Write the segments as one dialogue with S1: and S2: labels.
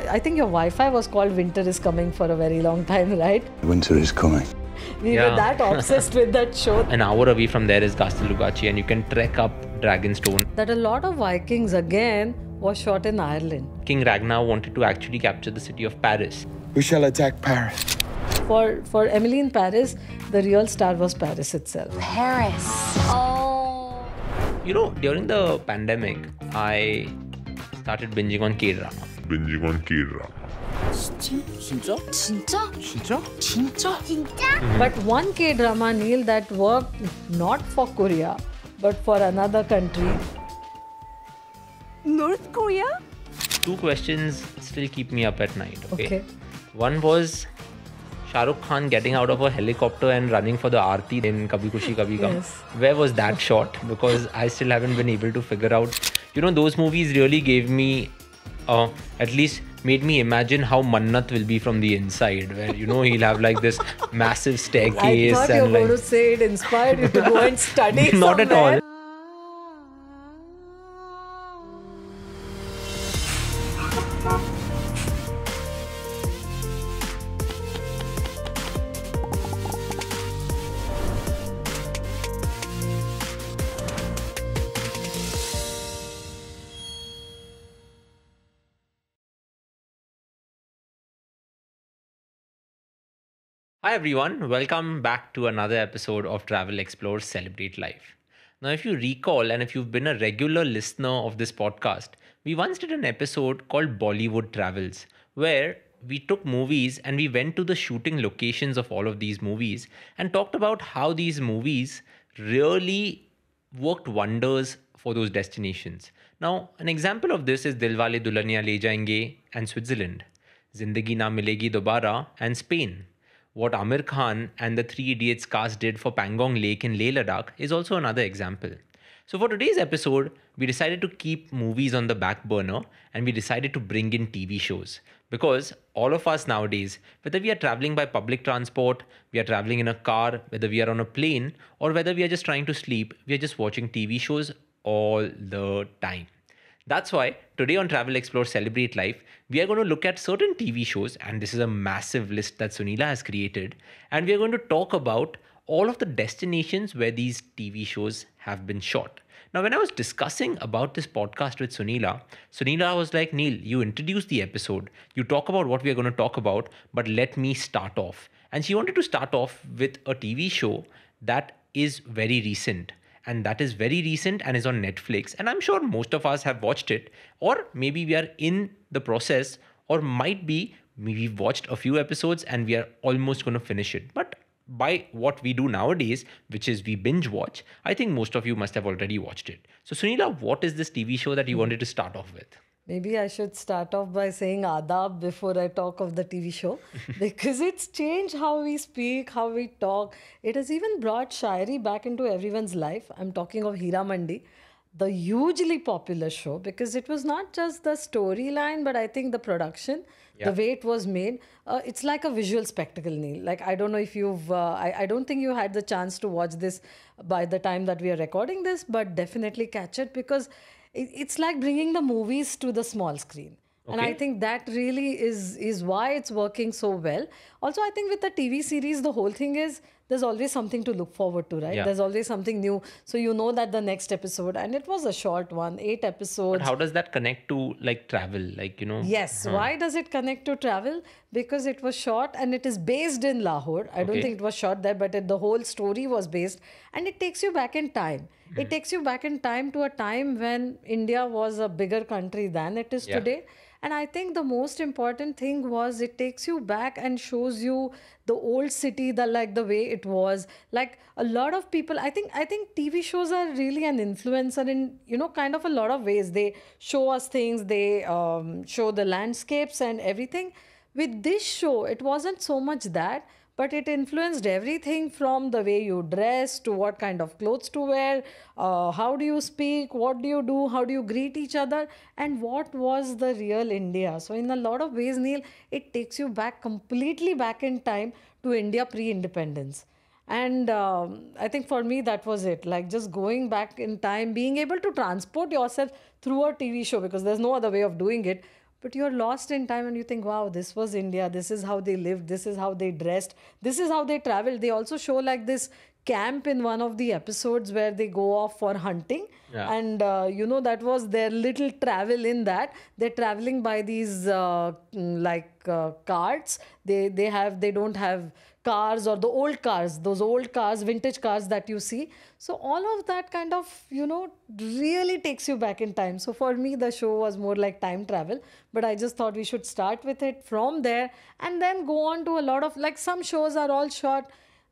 S1: I think your Wi-Fi was called Winter is Coming for a very long time, right?
S2: Winter is coming.
S1: We were that obsessed with that show.
S3: An hour away from there is Castle Lugaci, and you can trek up Dragonstone.
S1: That a lot of Vikings, again, was shot in Ireland.
S3: King Ragnar wanted to actually capture the city of Paris.
S2: We shall attack Paris.
S1: For Emily in Paris, the real star was Paris itself.
S4: Paris. Oh.
S3: You know, during the pandemic, I started binging on K-drama.
S1: But one K-drama, Neil, that worked not for Korea, but for another country.
S4: North Korea?
S3: Two questions still keep me up at night,
S1: Okay.
S3: One was Shah Rukh Khan getting out of a helicopter and running for the Aarti in Kabhi Khushi Kabhi Gum.
S1: Yes.
S3: Where was that shot? Because I still haven't been able to figure out. You know, those movies really gave me, at least made me imagine how Mannat will be from the inside. Where, you know, he'll have like this massive staircase.
S1: I thought you were going to say it inspired you to go and study
S3: Not at
S1: somewhere.
S3: all. Hi everyone, welcome back to another episode of Travel Explore Celebrate Life. Now, if you recall and if you've been a regular listener of this podcast, we once did an episode called Bollywood Travels, where we took movies and we went to the shooting locations of all of these movies and talked about how these movies really worked wonders for those destinations. Now, an example of this is Dilwale Dulhaniya Le Jayenge and Switzerland, Zindagi Na Milegi Dobara and Spain. What Amir Khan and the Three Idiots cast did for Pangong Lake in Leh Ladakh is also another example. So for today's episode, we decided to keep movies on the back burner and we decided to bring in TV shows. Because all of us nowadays, whether we are traveling by public transport, we are traveling in a car, whether we are on a plane, or whether we are just trying to sleep, we are just watching TV shows all the time. That's why today on Travel Explore Celebrate Life, we are going to look at certain TV shows, and this is a massive list that Sunila has created, and we are going to talk about all of the destinations where these TV shows have been shot. Now, when I was discussing about this podcast with Sunila was like, Neil, you introduce the episode, you talk about what we are going to talk about, but let me start off. And she wanted to start off with a TV show that is very recent. And that is very recent and is on Netflix. And I'm sure most of us have watched it. Or maybe we are in the process, or might be we've watched a few episodes and we are almost going to finish it. But by what we do nowadays, which is we binge watch, I think most of you must have already watched it. So Sunila, what is this TV show that you wanted to start off with?
S1: Maybe I should start off by saying adab before I talk of the TV show because it's changed how we speak, how we talk. It has even brought Shairi back into everyone's life. I'm talking of Heeramandi, the hugely popular show, because it was not just the storyline, but I think the production, the way it was made. It's like a visual spectacle, Neil. Like, I don't know if you've, I don't think you had the chance to watch this by the time that we are recording this, but definitely catch it because it's like bringing the movies to the small screen. And I think that really is why it's working so well. Also, I think with the TV series, the whole thing is there's always something to look forward to, right?
S3: Yeah.
S1: There's always something new. So you know that the next episode, and it was a short one, 8 episodes.
S3: But how does that connect to like travel? Like, you know.
S1: Yes. Why does it connect to travel? Because it was shot and it is based in Lahore. I don't think it was shot there, but the whole story was based. And it takes you back in time. It takes you back in time to a time when India was a bigger country than it is today. And I think the most important thing was it takes you back and shows you the old city, the way it was. Like a lot of people, I think TV shows are really an influencer in, kind of a lot of ways. They show us things, they show the landscapes and everything. With this show, it wasn't so much that, but it influenced everything from the way you dress to what kind of clothes to wear, how do you speak, what do you do, how do you greet each other, and what was the real India. So in a lot of ways, Neil, it takes you back, completely back in time to India pre-independence. And I think for me, that was it. Like just going back in time, being able to transport yourself through a TV show, because there's no other way of doing it. but you're lost in time and you think, wow, this was India. This is how they lived. This is how they dressed. This is how they traveled. They also show like this camp in one of the episodes where they go off for hunting.
S3: Yeah.
S1: And, that was their little travel in that. They're traveling by these carts. They don't have cars or the old cars, those old cars, vintage cars that you see. So all of that kind of, really takes you back in time. So for me, the show was more like time travel, but I just thought we should start with it from there and then go on to a lot of, like, some shows are all shot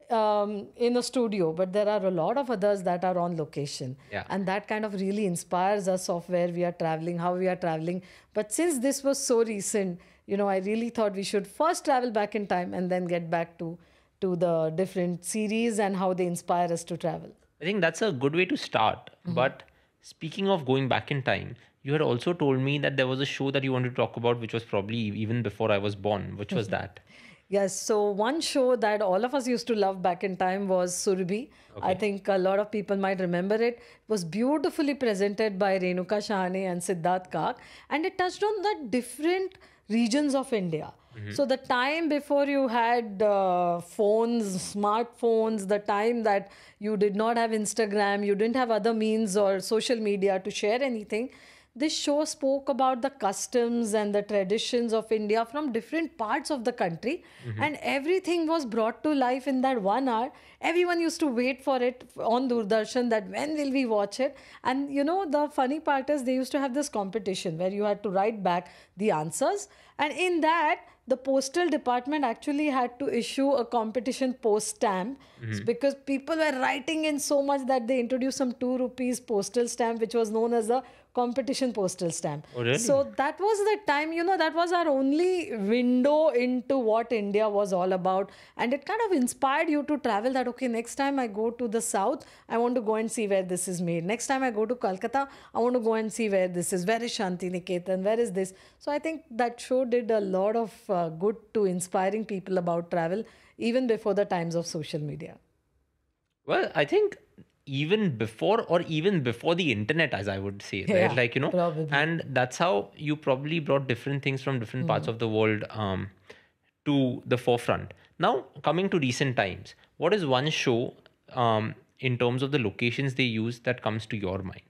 S1: in a studio, but there are a lot of others that are on location.
S3: Yeah.
S1: And that kind of really inspires us of where we are traveling, how we are traveling. But since this was so recent, I really thought we should first travel back in time and then get back to the different series and how they inspire us to travel.
S3: I think that's a good way to start. But speaking of going back in time, you had also told me that there was a show that you wanted to talk about, which was probably even before I was born. Which was that?
S1: Yes, so one show that all of us used to love back in time was Surabhi.
S3: Okay.
S1: I think a lot of people might remember it. It was beautifully presented by Renuka Shahane and Siddharth Kak, and it touched on the different regions of India. So the time before you had phones, smartphones, the time that you did not have Instagram, you didn't have other means or social media to share anything, this show spoke about the customs and the traditions of India from different parts of the country. And everything was brought to life in that 1 hour. Everyone used to wait for it on Doordarshan, that when will we watch it? And the funny part is they used to have this competition where you had to write back the answers. And in that, the postal department actually had to issue a competition post stamp because people were writing in so much that they introduced some 2 rupees postal stamp, which was known as a competition postal stamp.
S3: Oh, really?
S1: So that was the time, that was our only window into what India was all about. And it kind of inspired you to travel that, okay, next time I go to the south, I want to go and see where this is made. Next time I go to Calcutta, I want to go and see where this is. Where is Shanti Niketan? Where is this? So I think that show did a lot of good to inspiring people about travel, even before the times of social media.
S3: Well, I think even before the internet, as I would say, right?
S1: Yeah, probably.
S3: And that's how you probably brought different things from different parts of the world to the forefront. Now, coming to recent times, what is one show in terms of the locations they use that comes to your mind?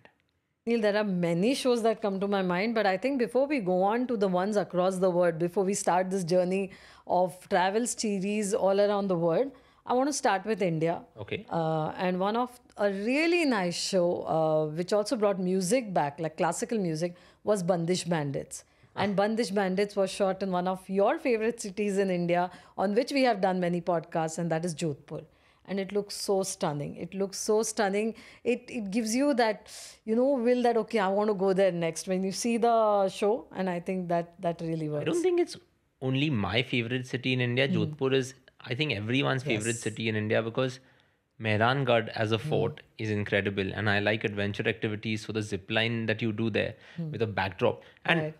S1: Neil, there are many shows that come to my mind, but I think before we go on to the ones across the world, before we start this journey of travel series all around the world, I want to start with India.
S3: Okay.
S1: And one of a really nice show, which also brought music back, like classical music, was Bandish Bandits. And Bandish Bandits was shot in one of your favorite cities in India, on which we have done many podcasts, and that is Jodhpur. And it looks so stunning. It looks so stunning. It gives you that, will that, okay, I want to go there next when you see the show. And I think that really works.
S3: I don't think it's only my favorite city in India. Jodhpur is, I think, everyone's favorite city in India because Mehrangarh as a fort is incredible. And I like adventure activities. So the zip line that you do there with a backdrop. And
S1: Right.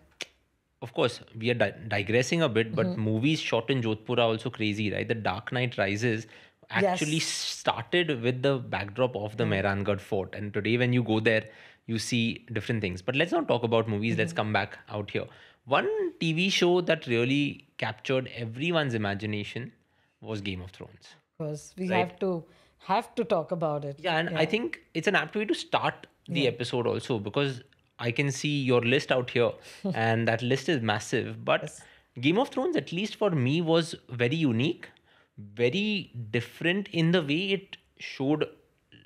S3: of course, we are digressing a bit, but movies shot in Jodhpur are also crazy, right? The Dark Knight Rises actually started with the backdrop of the Mehrangarh fort. And today when you go there, you see different things. But let's not talk about movies. Let's come back out here. One TV show that really captured everyone's imagination was Game of Thrones.
S1: Because we
S3: Right.
S1: have to talk about it.
S3: Yeah, and I think it's an apt way to start the episode also because I can see your list out here and that list is massive. But Game of Thrones, at least for me, was very unique, very different in the way it showed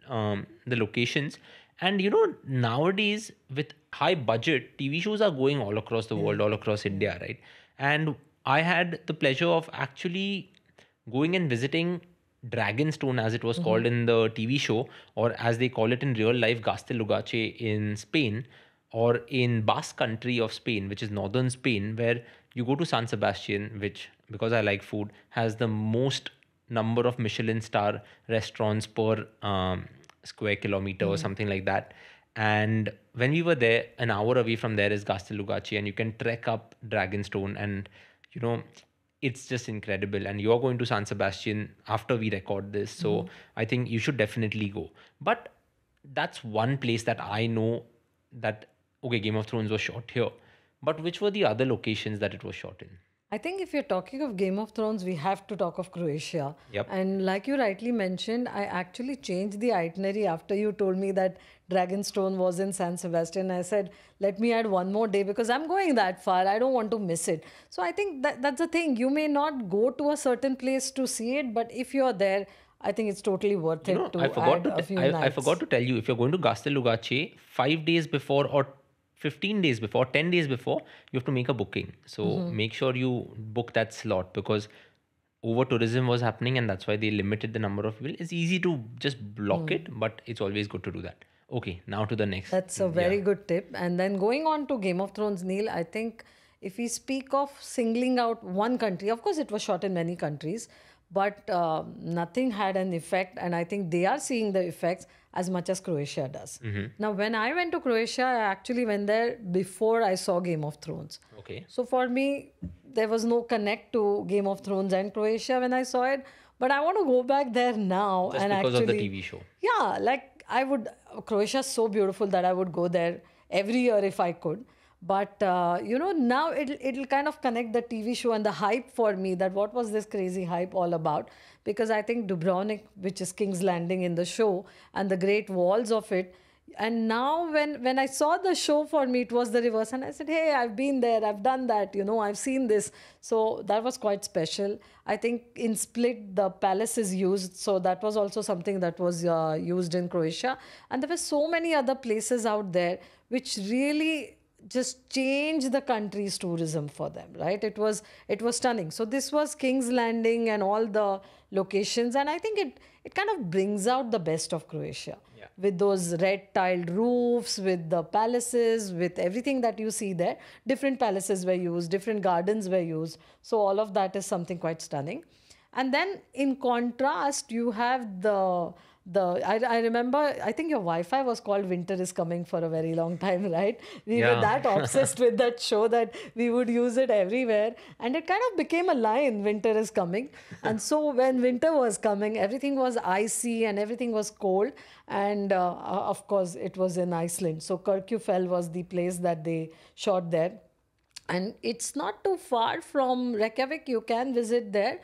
S3: the locations. And nowadays with high budget, TV shows are going all across the world, all across India, right? And I had the pleasure of actually going and visiting Dragonstone, as it was called in the TV show, or as they call it in real life, Gastelugache in Spain, or in Basque country of Spain, which is northern Spain, where you go to San Sebastian, which, because I like food, has the most number of Michelin star restaurants per square kilometer or something like that. And when we were there, an hour away from there is Gastelugache, and you can trek up Dragonstone, and it's just incredible. And you're going to San Sebastian after we record this, so I think you should definitely go. But that's one place that I know that, okay, Game of Thrones was shot here. But which were the other locations that it was shot in?
S1: I think if you're talking of Game of Thrones, we have to talk of Croatia.
S3: Yep.
S1: And like you rightly mentioned, I actually changed the itinerary after you told me that Dragonstone was in San Sebastian. I said, let me add one more day because I'm going that far. I don't want to miss it. So I think that's the thing. You may not go to a certain place to see it, but if you're there, I think it's totally worth it to add a few nights.
S3: I forgot to tell you, if you're going to Gastelugache, 5 days before or 15 days before, 10 days before, you have to make a booking. So make sure you book that slot because over tourism was happening and that's why they limited the number of people. It's easy to just block it, but it's always good to do that. Okay, now to the next.
S1: That's a very good tip. And then going on to Game of Thrones, Neil, I think if we speak of singling out one country, of course it was shot in many countries, but nothing had an effect. And I think they are seeing the effects as much as Croatia does. Now, when I went to Croatia, I actually went there before I saw Game of Thrones.
S3: Okay.
S1: So for me, there was no connect to Game of Thrones and Croatia when I saw it. But I want to go back there now.
S3: Just
S1: and
S3: because
S1: actually,
S3: of the TV show.
S1: Yeah, like I would, Croatia is so beautiful that I would go there every year if I could. But, now it'll kind of connect the TV show and the hype for me that what was this crazy hype all about? Because I think Dubrovnik, which is King's Landing in the show, and the great walls of it. And now when I saw the show for me, it was the reverse. And I said, hey, I've been there, I've done that, I've seen this. So that was quite special. I think in Split, the palace is used. So that was also something that was used in Croatia. And there were so many other places out there which really just change the country's tourism for them, right? It was stunning. So this was King's Landing and all the locations, and I think it kind of brings out the best of Croatia with those red tiled roofs, with the palaces, with everything that you see there. Different palaces were used, different gardens were used. So all of that is something quite stunning. And then in contrast, you have I remember, I think your Wi-Fi was called Winter is Coming for a very long time, right? We were that obsessed with that show that we would use it everywhere. And it kind of became a line, Winter is Coming. And so when winter was coming, everything was icy and everything was cold. And of course, it was in Iceland. So Kirkjufell was the place that they shot there. And it's not too far from Reykjavik. You can visit there.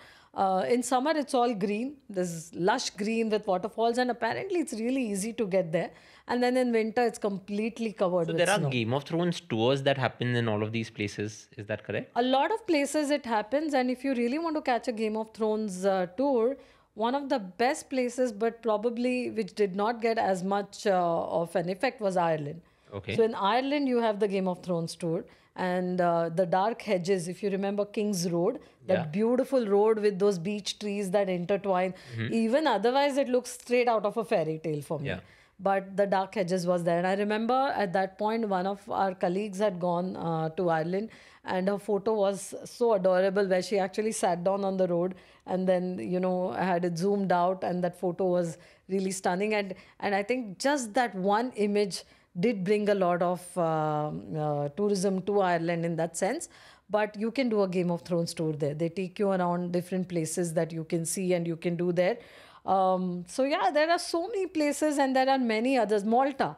S1: In summer, it's all green. There's lush green with waterfalls, and apparently it's really easy to get there. And then in winter, it's completely covered with snow.
S3: So there are Game of Thrones tours that happen in all of these places. Is that correct?
S1: A lot of places it happens, and if you really want to catch a Game of Thrones tour, one of the best places, but probably which did not get as much of an effect, was Ireland.
S3: Okay.
S1: So in Ireland, you have the Game of Thrones tour. And the dark hedges, if you remember King's Road, that beautiful road with those beech trees that intertwine. Even otherwise, it looks straight out of a fairy tale for me. But the dark hedges was there. And I remember at that point, one of our colleagues had gone to Ireland, and her photo was so adorable where she actually sat down on the road and then, had it zoomed out, and that photo was really stunning. And I think just that one image did bring a lot of tourism to Ireland in that sense. But you can do a Game of Thrones tour there. They take you around different places that you can see and you can do there. There are so many places, and there are many others. Malta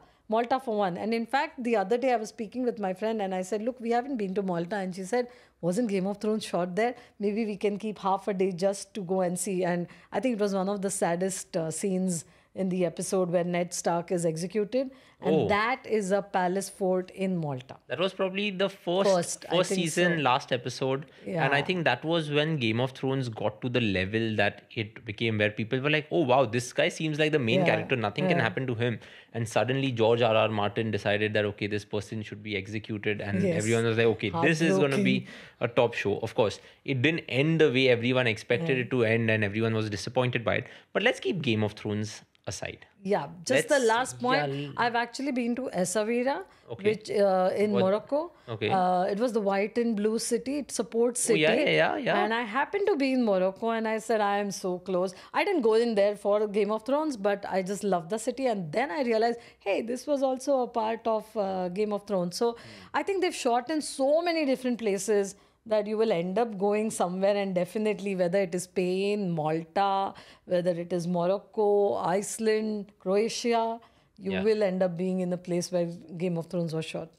S1: for one. And in fact, the other day I was speaking with my friend and I said, look, we haven't been to Malta. And she said, wasn't Game of Thrones shot there? Maybe we can keep half a day just to go and see. And I think it was one of the saddest scenes in the episode where Ned Stark is executed. And that is a palace fort in Malta.
S3: That was probably the first season, last episode.
S1: Yeah.
S3: And I think that was when Game of Thrones got to the level that it became where people were like, oh, wow, this guy seems like the main character. Nothing can happen to him. And suddenly George R.R. Martin decided that, okay, this person should be executed. And everyone was like, okay, this is going to be a top show. Of course, it didn't end the way everyone expected it to end, and everyone was disappointed by it. But let's keep Game of Thrones aside.
S1: Yeah, just the last point. I've actually been to Essaouira, which in Morocco.
S3: Okay.
S1: It was the white and blue city. It's a port city.
S3: Yeah.
S1: And I happened to be in Morocco, and I said, I am so close. I didn't go in there for Game of Thrones, but I just loved the city. And then I realized, hey, this was also a part of Game of Thrones. So I think they've shot in so many different places that you will end up going somewhere, and definitely whether it is Spain, Malta, whether it is Morocco, Iceland, Croatia, you will end up being in a place where Game of Thrones was shot.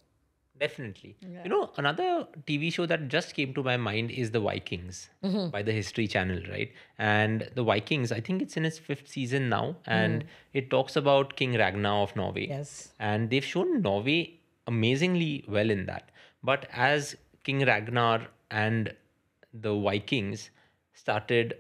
S3: Definitely. Another TV show that just came to my mind is The Vikings by the History Channel, right? And The Vikings, I think it's in its fifth season now, and it talks about King Ragnar of Norway.
S1: Yes.
S3: And they've shown Norway amazingly well in that. But as King Ragnar and the Vikings started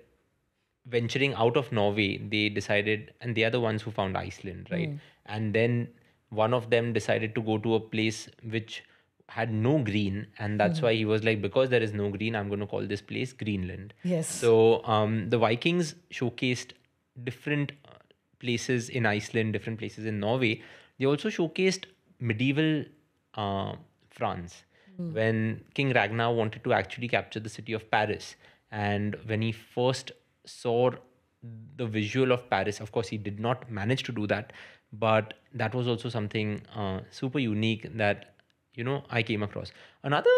S3: venturing out of Norway, they decided, and they are the ones who found Iceland, right? And then one of them decided to go to a place which had no green, and that's why he was like, because there is no green, I'm going to call this place Greenland.
S1: Yes.
S3: So the Vikings showcased different places in Iceland, different places in Norway. They also showcased medieval France when King Ragnar wanted to actually capture the city of Paris. And when he first saw the visual of Paris, of course, he did not manage to do that, but that was also something super unique that, I came across. Another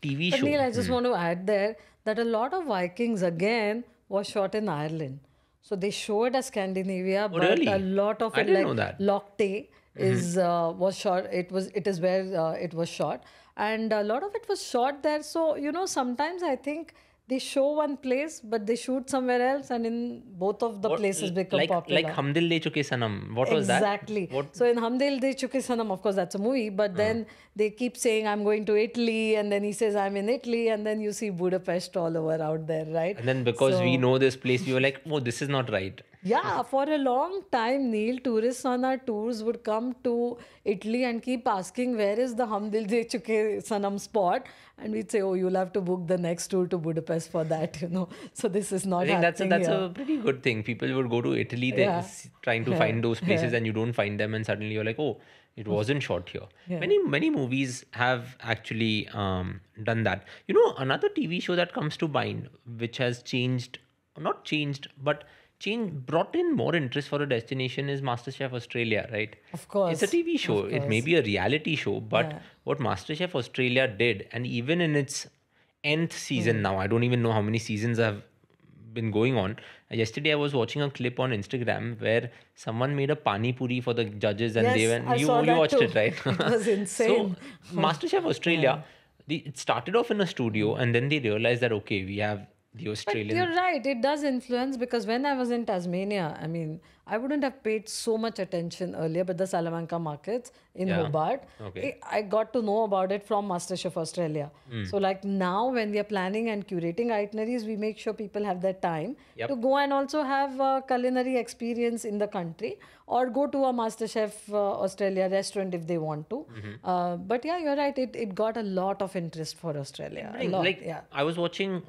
S3: TV
S1: But
S3: show.
S1: Neil, I just want to add there that a lot of Vikings again was shot in Ireland. So they show it as Scandinavia, but
S3: really?
S1: a lot of
S3: I
S1: it,
S3: didn't
S1: like
S3: know that.
S1: Lochte, is was shot. It is where it was shot, and a lot of it was shot there. So sometimes I think they show one place, but they shoot somewhere else, and in both of the places become popular.
S3: Like Hum Dil De Chuke Sanam. What was that?
S1: Exactly.
S3: What?
S1: So in Hum Dil De Chuke Sanam, of course, that's a movie, but then they keep saying, I'm going to Italy, and then he says, I'm in Italy, and then you see Budapest all over out there, right?
S3: And then because we know this place, we were like, oh, this is not right.
S1: Yeah, for a long time, Neil, tourists on our tours would come to Italy and keep asking, where is the Hum Dil De Chuke Sanam spot? And we'd say, oh, you'll have to book the next tour to Budapest for that, So this is not
S3: I think that's
S1: happening
S3: a pretty good thing. People would go to Italy trying to find those places, and you don't find them, and suddenly you're like, oh, it wasn't shot here. Many movies have actually done that. Another TV show that comes to mind, which has not changed, but brought in more interest for a destination is MasterChef Australia, right?
S1: Of course.
S3: It's a TV show.
S1: Of
S3: It may
S1: course.
S3: be a reality show, but what MasterChef Australia did, and even in its nth season now, I don't even know how many seasons have been going on. Yesterday, I was watching a clip on Instagram where someone made a pani puri for the judges, and
S1: Yes,
S3: they went.
S1: I
S3: You
S1: saw that
S3: watched
S1: too.
S3: it, right?
S1: It was insane.
S3: So, MasterChef Australia, it started off in a studio, and then they realized that okay, we have the
S1: But
S3: Australian.
S1: you're right, it does influence, because when I was in Tasmania, I mean, I wouldn't have paid so much attention earlier, but the Salamanca markets in Hobart,
S3: Okay.
S1: I got to know about it from MasterChef Australia. So like now when we are planning and curating itineraries, we make sure people have that time to go and also have a culinary experience in the country, or go to a MasterChef Australia restaurant if they want to. But yeah, you're right, it got a lot of interest for Australia. A lot,
S3: I was watching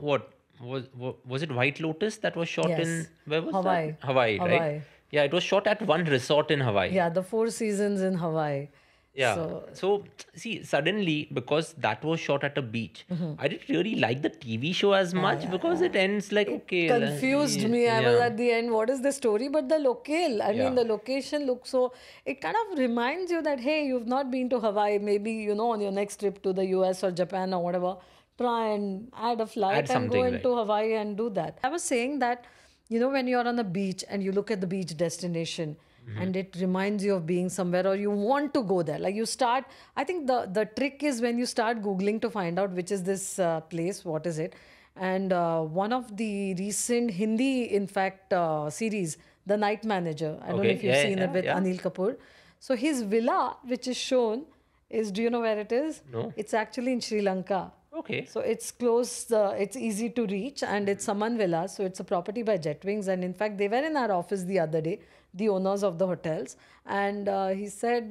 S3: was it White Lotus that was shot
S1: Yes.
S3: in where was
S1: Hawaii.
S3: that? Hawaii, right?
S1: Hawaii.
S3: Yeah, it was shot at one resort in Hawaii.
S1: Yeah, the 4 seasons in Hawaii.
S3: Yeah. So see, suddenly because that was shot at a beach, I didn't really like the TV show as much because it ends like okay.
S1: Confused me. I was at the end, what is the story? But the locale, I mean, the location looks so, it kind of reminds you that, hey, you've not been to Hawaii. Maybe, on your next trip to the US or Japan or whatever, try and add a flight and go
S3: something,
S1: into Hawaii and do that. I was saying that, when you're on the beach and you look at the beach destination, and it reminds you of being somewhere, or you want to go there. Like you start, I think the trick is when you start Googling to find out which is this place, what is it. And one of the recent Hindi, in fact, series, The Night Manager. I don't know if you've seen it with Anil Kapoor. So his villa, which is shown, do you know where it is?
S3: No.
S1: It's actually in Sri Lanka.
S3: Okay.
S1: So it's close, it's easy to reach, and it's Saman Villa. So it's a property by Jetwings. And in fact, they were in our office the other day, the owners of the hotels. And he said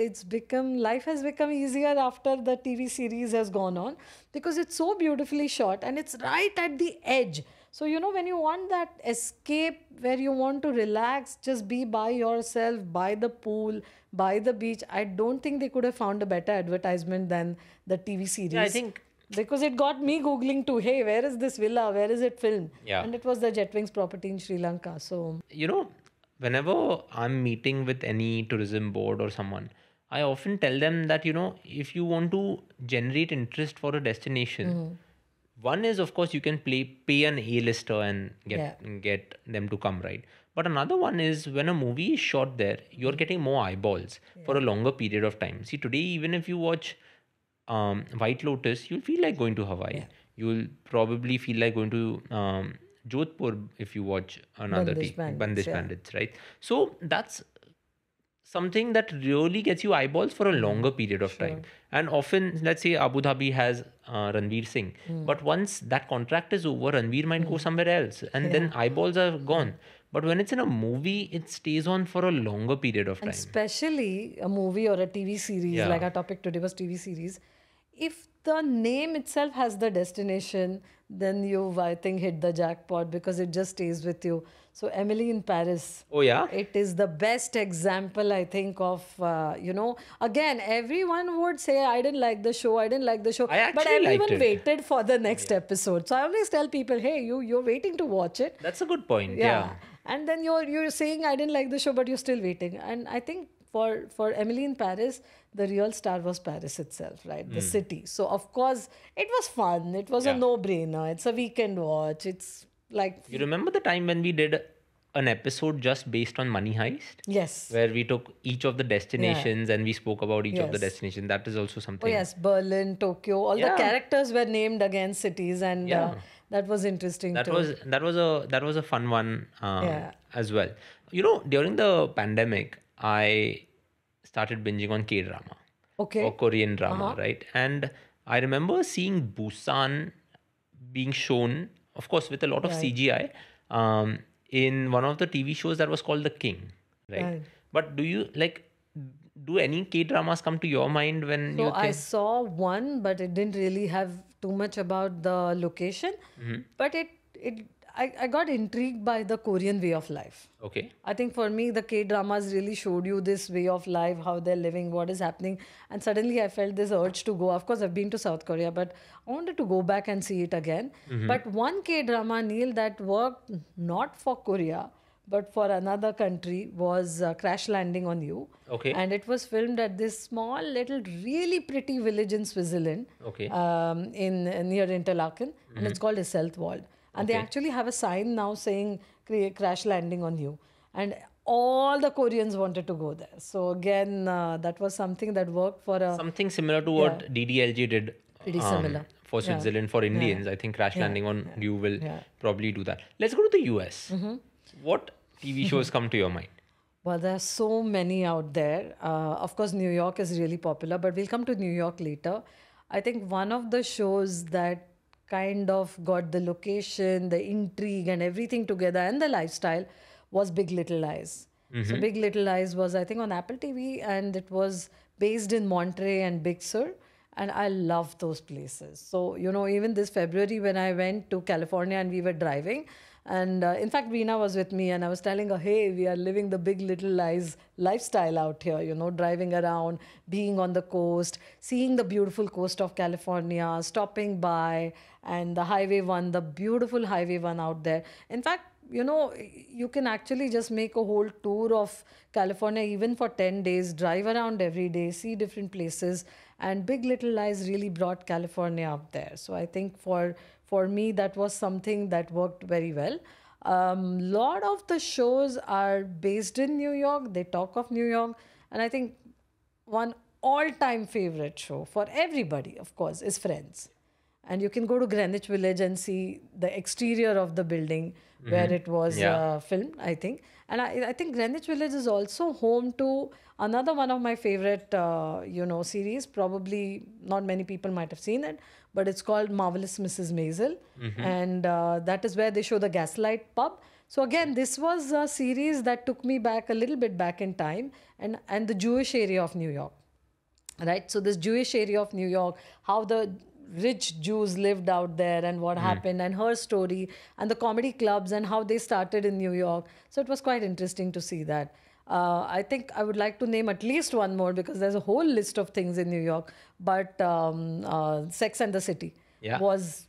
S1: life has become easier after the TV series has gone on, because it's so beautifully shot and it's right at the edge. So, when you want that escape where you want to relax, just be by yourself, by the pool, by the beach, I don't think they could have found a better advertisement than the TV series.
S3: Yeah, I think.
S1: Because it got me Googling too, hey, where is this villa? Where is it filmed?
S3: Yeah.
S1: And it was the Jetwings property in Sri Lanka. So,
S3: Whenever I'm meeting with any tourism board or someone, I often tell them that, if you want to generate interest for a destination, one is, of course, you can pay an A-lister and get them to come, right? But another one is when a movie is shot there, you're getting more eyeballs for a longer period of time. See, today, even if you watch White Lotus, you'll feel like going to Hawaii.
S1: Yeah.
S3: You'll probably feel like going to Jodhpur if you watch another
S1: Bandish bandits,
S3: Bandish
S1: yeah.
S3: Bandits, right? So that's something that really gets you eyeballs for a longer period of time. And often, let's say Abu Dhabi has Ranveer Singh, but once that contract is over, Ranveer might go somewhere else, and then eyeballs are gone. But when it's in a movie, it stays on for a longer period of time.
S1: Especially a movie or a TV series,
S3: Yeah.
S1: like our topic today was TV series. If the name itself has the destination, then you've, I think, hit the jackpot because it just stays with you. So, Emily in Paris.
S3: Oh, yeah?
S1: It is the best example, I think, of, again, everyone would say, I didn't like the show, I didn't like the show.
S3: I
S1: But
S3: actually liked
S1: everyone
S3: it.
S1: waited for the next episode. So, I always tell people, hey, you're waiting to watch it.
S3: That's a good point. Yeah.
S1: And then you're saying I didn't like the show, but you're still waiting. And I think for Emily in Paris, the real star was Paris itself, right? The city. So of course it was fun. It was a no-brainer. It's a weekend watch. It's like
S3: You remember the time when we did an episode just based on Money Heist?
S1: yes.
S3: Where we took each of the destinations and we spoke about each of the
S1: Yes.
S3: destinations. That is also
S1: Oh
S3: something.
S1: yes, Berlin, Tokyo. All the
S3: Yeah.
S1: characters were named again cities, and
S3: Yeah.
S1: that was interesting
S3: That
S1: too.
S3: was a fun one
S1: Yeah.
S3: as well. You know, during the pandemic, I started binging on K-drama
S1: Okay.
S3: or Korean drama, right? And I remember seeing Busan being shown, of course, with a lot of CGI, in one of the TV shows that was called The King, right?
S1: Right.
S3: But do any K-dramas come to your mind when
S1: So
S3: you
S1: I
S3: think?
S1: saw one, but it didn't really have too much about the location. But I got intrigued by the Korean way of life.
S3: Okay.
S1: I think for me, the K-dramas really showed you this way of life, how they're living, what is happening. And suddenly I felt this urge to go. Of course, I've been to South Korea, but I wanted to go back and see it again. But one K-drama, Neil, that worked not for Korea, but for another country was Crash Landing on You.
S3: Okay.
S1: And it was filmed at this small, little, really pretty village in Switzerland,
S3: Okay.
S1: in near Interlaken, and it's called Wald. And they actually have a sign now saying Crash Landing on You. And all the Koreans wanted to go there. So again, that was something that worked for a...
S3: Something similar to what DDLG did
S1: Pretty similar.
S3: for
S1: Yeah.
S3: Switzerland for Indians. I think Crash Landing on You will
S1: Yeah.
S3: probably do that. Let's go to the US. What TV shows come to your mind?
S1: Well, there are so many out there. Of course, New York is really popular, but we'll come to New York later. I think one of the shows that kind of got the location, the intrigue, and everything together, and the lifestyle was Big Little Lies. So, Big Little Lies was, I think, on Apple TV, and it was based in Monterey and Big Sur. And I love those places. So, even this February when I went to California and we were driving, and in fact, Veena was with me and I was telling her, hey, we are living the Big Little Lies lifestyle out here, driving around, being on the coast, seeing the beautiful coast of California, stopping by, and the Highway 1, the beautiful Highway 1 out there. In fact, you can actually just make a whole tour of California even for 10 days, drive around every day, see different places. And Big Little Lies really brought California up there. So I think for me, that was something that worked very well. Lot of the shows are based in New York. They talk of New York. And I think one all-time favorite show for everybody, of course, is Friends. And you can go to Greenwich Village and see the exterior of the building where it was filmed, I think. And I think Greenwich Village is also home to another one of my favorite, series. Probably not many people might have seen it, but it's called Marvelous Mrs. Maisel. And that is where they show the Gaslight pub. So again, this was a series that took me back a little bit back in time and the Jewish area of New York. Right? So this Jewish area of New York, how the rich Jews lived out there and what happened and her story and the comedy clubs and how they started in New York. So it was quite interesting to see that. I think I would like to name at least one more because there's a whole list of things in New York. But Sex and the City was,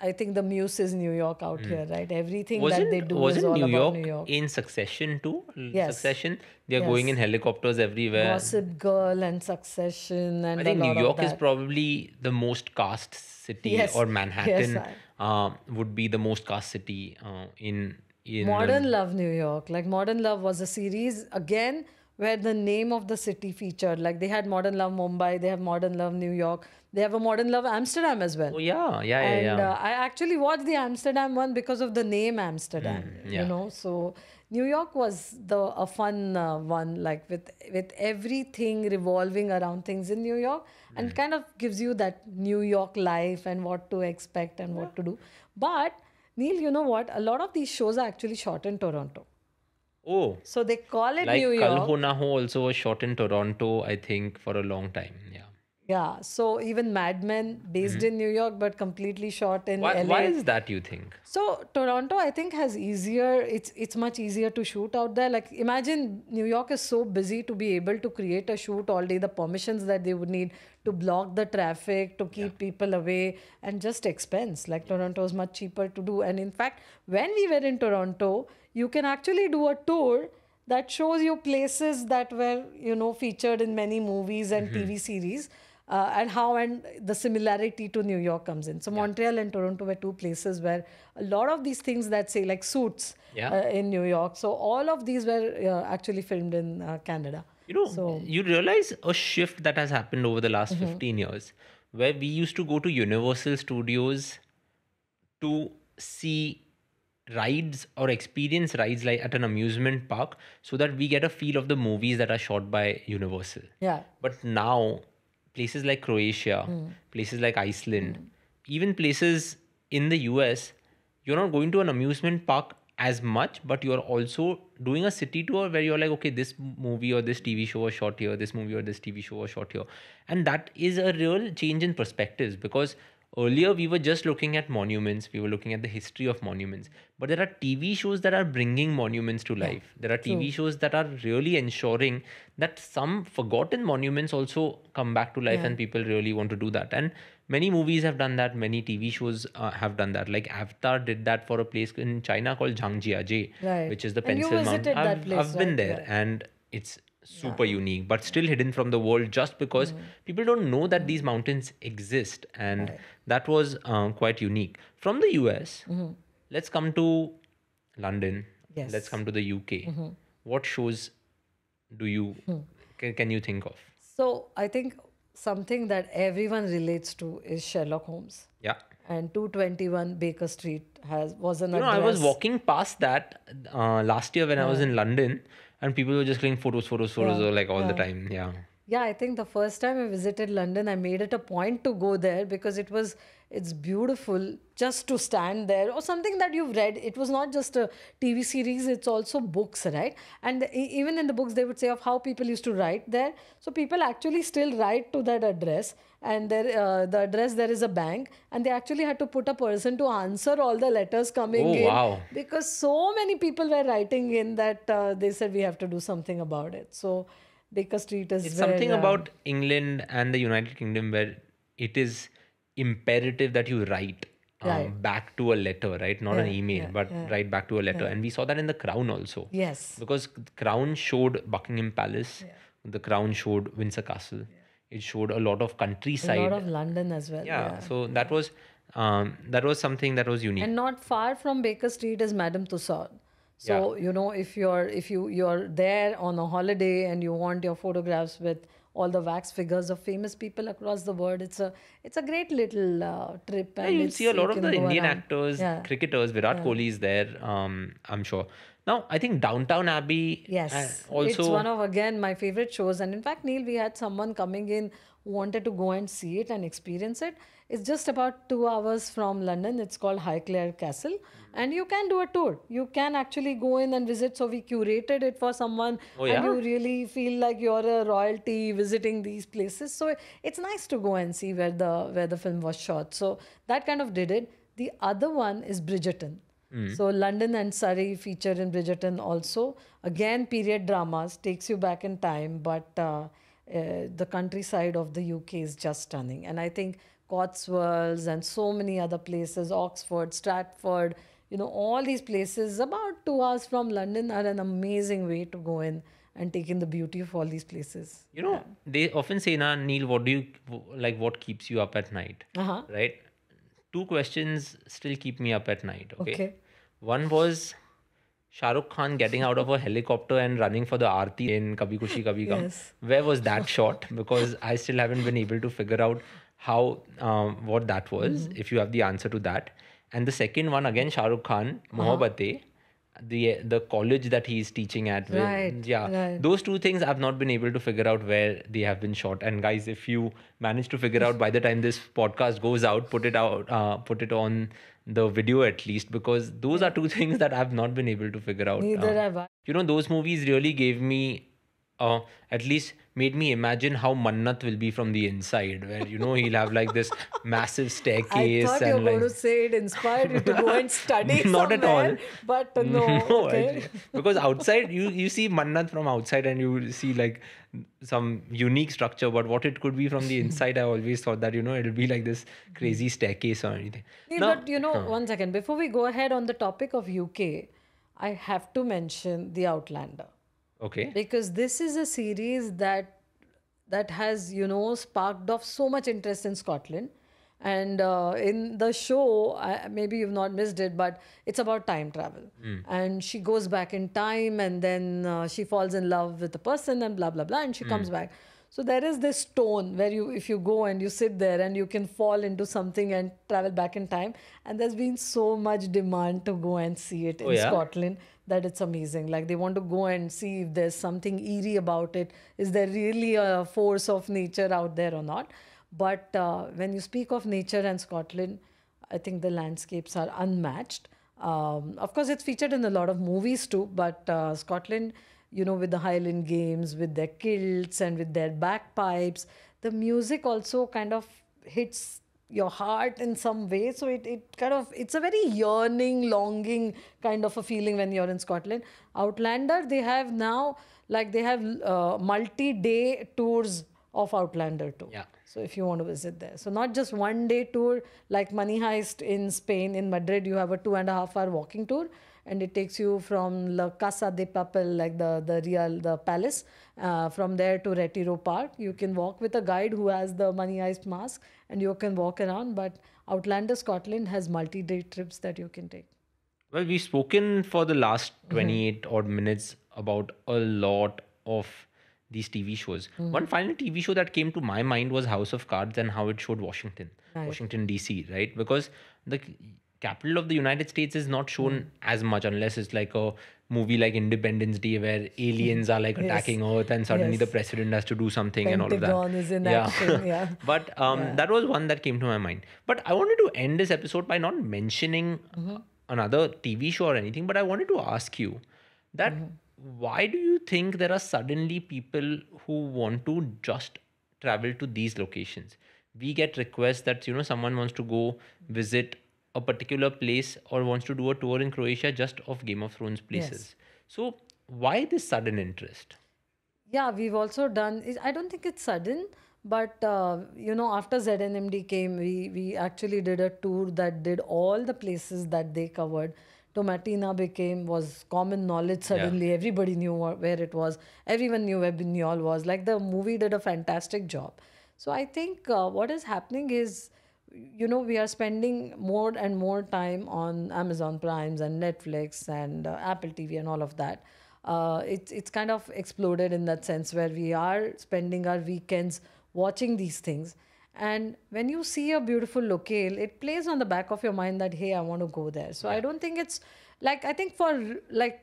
S1: I think the muse is New York out here, right? Everything that they do is all about New York.
S3: In Succession too?
S1: Yes.
S3: Succession, they are going in helicopters everywhere.
S1: Gossip Girl and Succession and
S3: I think
S1: a lot
S3: New York
S1: of
S3: is
S1: that.
S3: probably the most cast city,
S1: Yes.
S3: or Manhattan
S1: Yes,
S3: would be the most cast city in
S1: Modern Love New York. Like Modern Love was a series, again, where the name of the city featured. Like they had Modern Love Mumbai, they have Modern Love New York, they have a Modern Love Amsterdam as well.
S3: Oh, yeah.
S1: And I actually watched the Amsterdam one because of the name Amsterdam,
S3: yeah.
S1: So New York was a fun one, like with everything revolving around things in New York, and kind of gives you that New York life and what to expect and what to do. But Neil, you know what? A lot of these shows are actually shot in Toronto.
S3: Oh,
S1: So they call it
S3: like
S1: New
S3: Kal
S1: York.
S3: Ho Na Ho also was shot in Toronto, I think, for a long time. Yeah.
S1: Yeah. So even Mad Men based in New York, but completely shot in
S3: Why
S1: LA.
S3: is that, you think?
S1: So Toronto, I think, has easier. It's much easier to shoot out there. Like imagine New York is so busy to be able to create a shoot all day. The permissions that they would need to block the traffic, to keep people away, and just expense. Like Toronto is much cheaper to do. And in fact, when we were in Toronto, you can actually do a tour that shows you places that were featured in many movies and TV series. And the similarity to New York comes in. So Montreal and Toronto were two places where a lot of these things that say like Suits in New York. So all of these were actually filmed in Canada.
S3: You realize a shift that has happened over the last 15 years, where we used to go to Universal Studios to see rides or experience rides like at an amusement park, so that we get a feel of the movies that are shot by Universal.
S1: Yeah.
S3: But now, places like Croatia, places like Iceland, even places in the US, you're not going to an amusement park as much, but you're also doing a city tour where you're like, okay, this movie or this TV show was shot here, this movie or this TV show was shot here. And that is a real change in perspectives, because earlier we were just looking at monuments, we were looking at the history of monuments, but there are TV shows that are bringing monuments to life. There are TV shows that are really ensuring that some forgotten monuments also come back to life, and people really want to do that. And many movies have done that, many TV shows have done that. Like Avatar did that for a place in China called Zhangjiajie, which is the
S1: And you
S3: pencil
S1: visited
S3: mountain.
S1: that place,
S3: I've been
S1: right?
S3: there, and it's super unique, but still hidden from the world, just because people don't know that these mountains exist. And that was quite unique. From the US, let's come to London.
S1: Yes.
S3: Let's come to the UK. What shows do you can you think of?
S1: So I think something that everyone relates to is Sherlock Holmes.
S3: Yeah.
S1: And 221 Baker Street was an
S3: I was
S1: address.
S3: walking past that last year when I was in London, and people were just clicking photos like all the time. Yeah.
S1: Yeah, I think the first time I visited London, I made it a point to go there because it's beautiful just to stand there, or something that you've read. It was not just a TV series, it's also books, right? And even in the books, they would say of how people used to write there. So people actually still write to that address, and the address, there is a bank, and they actually had to put a person to answer all the letters coming in.
S3: Wow.
S1: Because so many people were writing in that they said we have to do something about it. So Baker Street is
S3: It's
S1: where,
S3: something about England and the United Kingdom where it is imperative that you write back to a letter, right? Not an email, but write back to a letter. And we saw that in The Crown also.
S1: Yes.
S3: Because Crown showed Buckingham Palace, The Crown showed Windsor Castle. It showed a lot of countryside.
S1: A lot of London as well.
S3: Yeah. So that was something that was unique.
S1: And not far from Baker Street is Madame Tussauds. So if you're there on a holiday and you want your photographs with all the wax figures of famous people across the world, it's a great little trip.
S3: Yeah,
S1: And
S3: you'll see a lot of the Indian actors,
S1: Yeah.
S3: cricketers. Virat Kohli is there, I'm sure. Now, I think Downton Abbey
S1: Yes,
S3: also...
S1: it's one of, again, my favorite shows. And in fact, Neil, we had someone coming in who wanted to go and see it and experience it. It's just about 2 hours from London. It's called Highclere Castle. And you can do a tour. You can actually go in and visit. So we curated it for someone.
S3: Oh, yeah?
S1: And you really feel like you're a royalty visiting these places. So it's nice to go and see where the film was shot. So that kind of did it. The other one is Bridgerton. So London and Surrey feature in Bridgerton also. Again, period dramas, takes you back in time, but the countryside of the UK is just stunning. And I think Cotswolds and so many other places, Oxford, Stratford, all these places about 2 hours from London are an amazing way to go in and take in the beauty of all these places.
S3: They often say, Neil, what keeps you up at night? Right? 2 questions still keep me up at night. Okay.
S1: Okay.
S3: One was, Shah Rukh Khan getting out of a helicopter and running for the Aarti in Kabhi Khushi Kabhi Gum.
S1: Yes.
S3: Where was that shot? Because I still haven't been able to figure out how what that was. If you have the answer to that. And the second one again, Shah Rukh Khan, Mohabbatein, the college that he's teaching at.
S1: Right,
S3: Yeah,
S1: right.
S3: those two things I've not been able to figure out where they have been shot. And guys, if you manage to figure out by the time this podcast goes out, put it on the video at least, because those are two things that I've not been able to figure out.
S1: Neither have I.
S3: Those movies really gave me, at least made me imagine how Mannat will be from the inside, where he'll have like this massive
S1: I
S3: staircase.
S1: thought you were
S3: and
S1: going to
S3: like,
S1: say it inspired you to go and study
S3: Not at
S1: somewhere,
S3: all.
S1: but no.
S3: No,
S1: Okay.
S3: because outside you see Mannat from outside and you see like some unique structure, but what it could be from the inside, I always thought that it'll be like this crazy staircase or anything.
S1: Neil,
S3: Now-
S1: but one second. Before we go ahead on the topic of UK, I have to mention The Outlander.
S3: Okay.
S1: Because this is a series that has sparked off so much interest in Scotland, and in the show, maybe you've not missed it, but it's about time travel, and she goes back in time, and then she falls in love with a person, and blah blah blah, and she comes back. So there is this stone where if you go and you sit there and you can fall into something and travel back in time, and there's been so much demand to go and see it in
S3: yeah?
S1: Scotland that it's amazing. Like they want to go and see if there's something eerie about it. Is there really a force of nature out there or not? But when you speak of nature and Scotland, I think the landscapes are unmatched. Of course, it's featured in a lot of movies too, but Scotland, with the Highland Games, with their kilts and with their bagpipes, the music also kind of hits your heart in some way. So it's a very yearning, longing kind of a feeling when you're in Scotland. Outlander, they have now, they have multi-day tours of Outlander too.
S3: Yeah.
S1: So if you want to visit there. So not just one day tour like Money Heist in Spain, in Madrid, you have a 2.5 hour walking tour, and it takes you from La Casa de Papel, like the palace, from there to Retiro Park. You can walk with a guide who has the Money Heist mask, and you can walk around. But Outlander Scotland has multi-day trips that you can take.
S3: Well, we've spoken for the last 28 odd minutes about a lot of these TV shows. One final TV show that came to my mind was House of Cards and how it showed Washington, Washington DC, right? Because the capital of the United States is not shown as much unless it's like a movie like Independence Day where aliens are like attacking Earth and suddenly the president has to do something and all of that.
S1: Pentagon is in action, yeah.
S3: But that was one that came to my mind. But I wanted to end this episode by not mentioning another TV show or anything, but I wanted to ask you that why do you think there are suddenly people who want to just travel to these locations? We get requests that someone wants to go visit a particular place or wants to do a tour in Croatia just of Game of Thrones places. So why this sudden interest?
S1: Yeah, we've also done. I don't think it's sudden, but after ZNMD came, we actually did a tour that did all the places that they covered. Tomatina was common knowledge suddenly. Everybody knew where it was. Everyone knew where Binyol was. Like the movie did a fantastic job. So I think what is happening is, we are spending more and more time on Amazon Primes and Netflix and Apple TV and all of that. It's kind of exploded in that sense where we are spending our weekends watching these things. And when you see a beautiful locale, it plays on the back of your mind that, hey, I want to go there. So I don't think it's I think for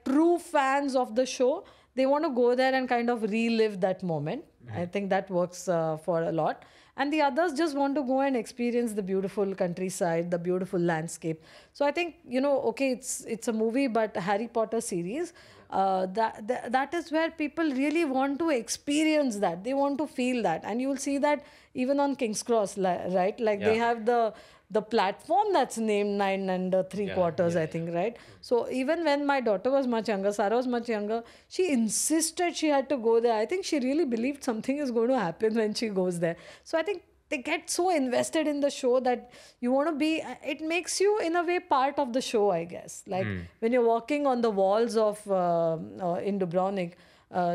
S1: true fans of the show, they want to go there and kind of relive that moment. I think that works for a lot. And the others just want to go and experience the beautiful countryside, the beautiful landscape. So I think, okay, it's a movie, but Harry Potter series, that is where people really want to experience that. They want to feel that. And you'll see that even on King's Cross, right? They have the platform that's named 9 3/4, I think, right? So even when my daughter was much younger, Sarah was much younger, she insisted she had to go there. I think she really believed something is going to happen when she goes there. So I think they get so invested in the show that you want to be, it makes you in a way part of the show, I guess. When you're walking on the walls of in Dubrovnik,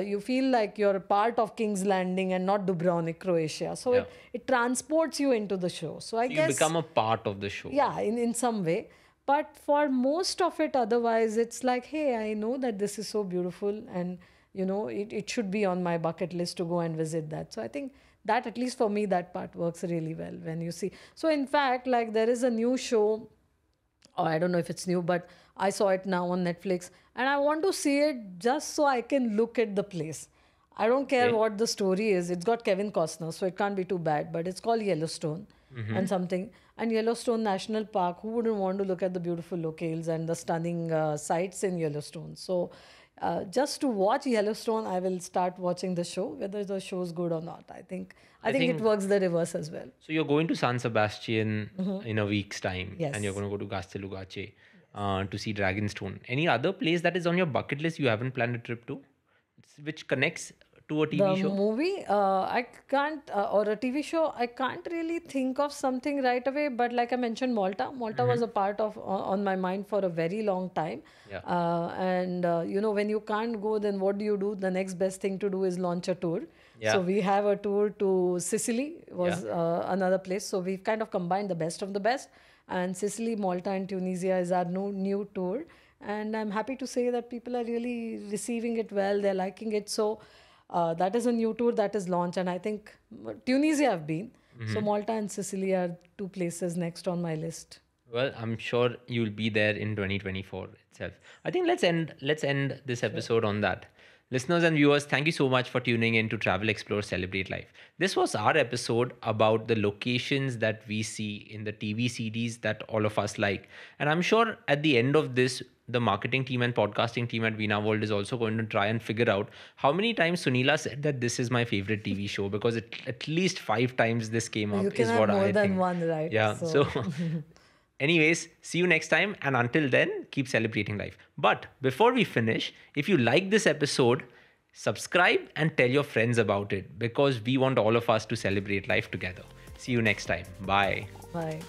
S1: you feel like you're a part of King's Landing and not Dubrovnik, Croatia. So it transports you into the show. So I guess
S3: you become a part of the show.
S1: Yeah, in some way. But for most of it, otherwise, it's like, hey, I know that this is so beautiful, and it should be on my bucket list to go and visit that. So I think that, at least for me, that part works really well when you see. So in fact, like, there is a new show, or I don't know if it's new, but I saw it now on Netflix, and I want to see it just so I can look at the place. I don't care
S3: Okay.
S1: what the story is. It's got Kevin Costner, so it can't be too bad. But it's called Yellowstone and something. And Yellowstone National Park, who wouldn't want to look at the beautiful locales and the stunning sights in Yellowstone? So just to watch Yellowstone, I will start watching the show, whether the show is good or not. I think it
S3: think-
S1: works the reverse as well.
S3: So you're going to San Sebastian in a week's time,
S1: Yes.
S3: and you're going to go to Gastelugache to see Dragonstone. Any other place that is on your bucket list you haven't planned a trip to, which connects to a TV
S1: The
S3: show?
S1: movie, I can't, or a TV show, I can't really think of something right away. But like I mentioned, Malta. Malta was a part of on my mind for a very long time.
S3: Yeah.
S1: And when you can't go, then what do? The next best thing to do is launch a tour.
S3: Yeah.
S1: So we have a tour to Sicily, was another place. So we've kind of combined the best of the best. And Sicily, Malta, and Tunisia is our new tour. And I'm happy to say that people are really receiving it well. They're liking it. So that is a new tour that is launched. And I think Tunisia I've been. So Malta and Sicily are two places next on my list.
S3: Well, I'm sure you'll be there in 2024 itself. I think let's end this episode on that. Listeners and viewers, thank you so much for tuning in to Travel, Explore, Celebrate Life. This was our episode about the locations that we see in the TV series that all of us like. And I'm sure at the end of this, the marketing team and podcasting team at Veena World is also going to try and figure out how many times Sunila said that this is my favorite TV show, because at least 5 times this came up
S1: You can
S3: is
S1: have
S3: what
S1: more
S3: I
S1: than
S3: think.
S1: one, right?
S3: Yeah. So anyways, see you next time. And until then, keep celebrating life. But before we finish, if you like this episode, subscribe and tell your friends about it, because we want all of us to celebrate life together. See you next time. Bye.
S1: Bye.